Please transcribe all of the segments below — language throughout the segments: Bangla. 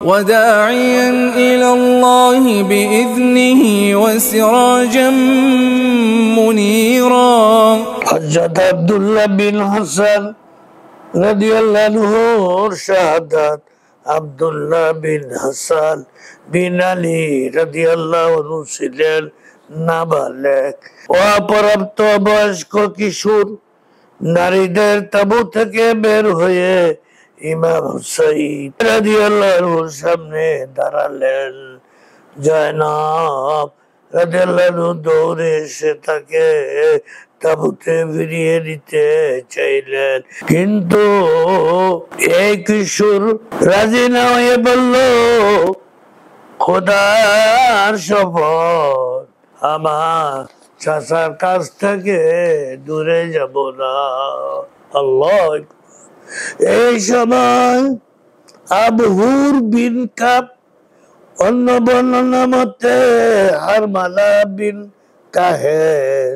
وداعيا إلى الله بإذنه وسراجا منيرا. حضرت عبدالله بن حسن রাদিয়াল্লাহু আনহুর শাহাদাত। আব্দুল্লাহ বিন হাসান বিন আলী রাদিয়াল্লাহু আনহু ছিলেন নাবালেগ, অপ্রাপ্ত বয়স্ক কিশোর। নারীদের তাঁবু থেকে বের হয়ে ইমাম হুসাইন রাদিয়াল্লাহু আনহুর সামনে দাঁড়ালেন। জয়নব রাদিয়াল্লাহু আনহু দৌড়ে এসে তাকে তাঁবুতে ফিরিয়ে দিতে চাইলেন, কিন্তু এই কিশোর রাজি না হয়ে বলল, খোদার শপথ, আমার চাচার কাছ থেকে দূরে যাব না। আল্লাহ। এই সময় আবহুর বিন কাব, অন্য বর্ণনা মতে হারমালা বিন কাহের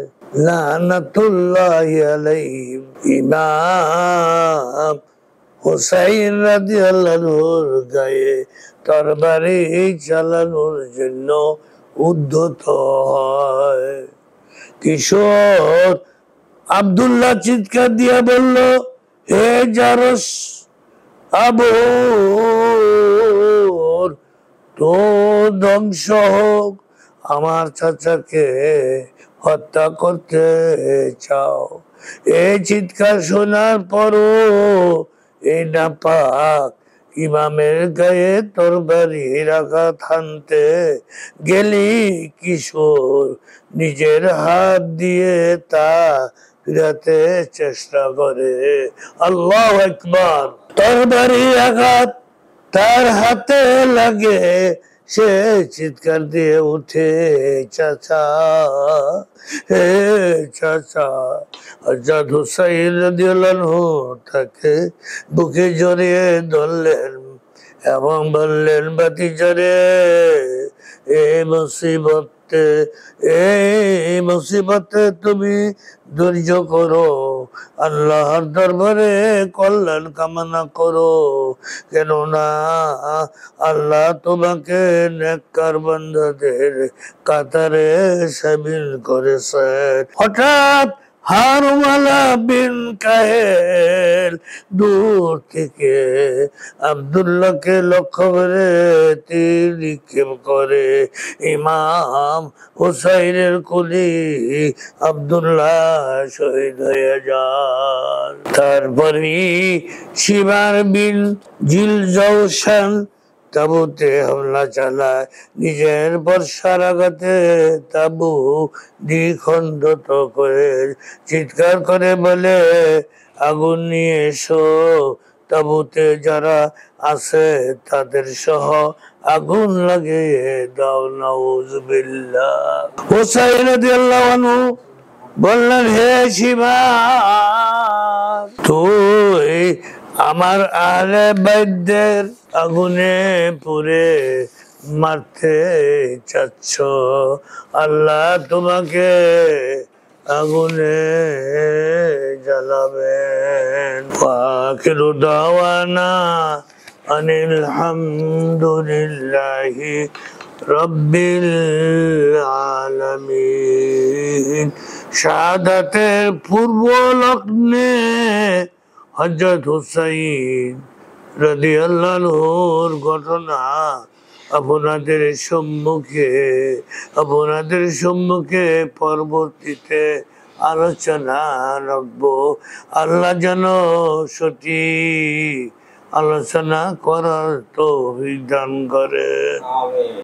লানাতুল্লাহি আলাইহি, ইমাম হুসাইন রাদিয়াল্লাহু আনহুর গায়ে তরবারি চালানোর জন্য উদ্ধত হয়। কিশোর আব্দুল্লাহ চিৎকার দিয়া বলল, হে জারস, আবু তো ধ্বংস হোক, আমার চাচাকে হত্যা করতে চাও? এই চিৎকার শোনার পরও এই নাপাক ইমামের গায়ে তরবারি আঘাত হানতে গেলি কিশোর নিজের হাত দিয়ে তা ফিরাতে চেষ্টা করে। আল্লাহু আকবার। তরবারি আঘাত তার হাতে লাগে, সে চিৎকার দিয়ে উঠে, চাচা, হে চাচা। হযরত হুসাইন রাদিয়াল্লাহু আনহু তাকে বুকে জড়িয়ে ধরলেন এবং বললেন, ভাতিজা রে, এই মুসিবতে তুমি ধৈর্য করো, আল্লাহর দরবারে কল্যাণ কামনা করো, কেননা আল্লাহ তোমাকে নেককার বান্দাদের কাতারে শামিল করেছেন। হঠাৎ হারমালা বিন কাহেল দূর থেকে আব্দুল্লাহকে লক্ষ্য করে তীর নিক্ষেপ করে। ইমাম হুসাইনের কুলি আব্দুল্লাহ শহীদ হয়ে যান। তারপরে শিমার বিন জিলজৌশান তাঁবুতে হামলা চালায়, নিজের বর্ষার আঘাতে তাঁবু দ্বিখণ্ডিত করে চিৎকার করে বলে, আগুন নিয়ে এসো, তাঁবুতে যারা আছে তাদের সহ আগুন লাগিয়ে দাও। নাউযুবিল্লাহ। হুসাইন রাদিয়াল্লাহু আনহু বললেন, হে শিবা, তুই আমার আহলে বাইতদের আগুনে পুড়ে মারতে চাচ্ছ, আল্লাহ তোমাকে আগুনে জ্বালাবেন। আখিরু দাওয়ানা আনিল হামদুলিল্লাহি রাব্বিল আলামিন। শাহাদাতের পূর্ব লগ্নে হযরত হুসাইন রাদিয়াল্লাহু আনহুর ঘটনা আপনাদের সম্মুখে পরবর্তীতে আলোচনা রাখবো। আল্লাহ যেন সঠিক আলোচনা করার তৌফিক দান করে।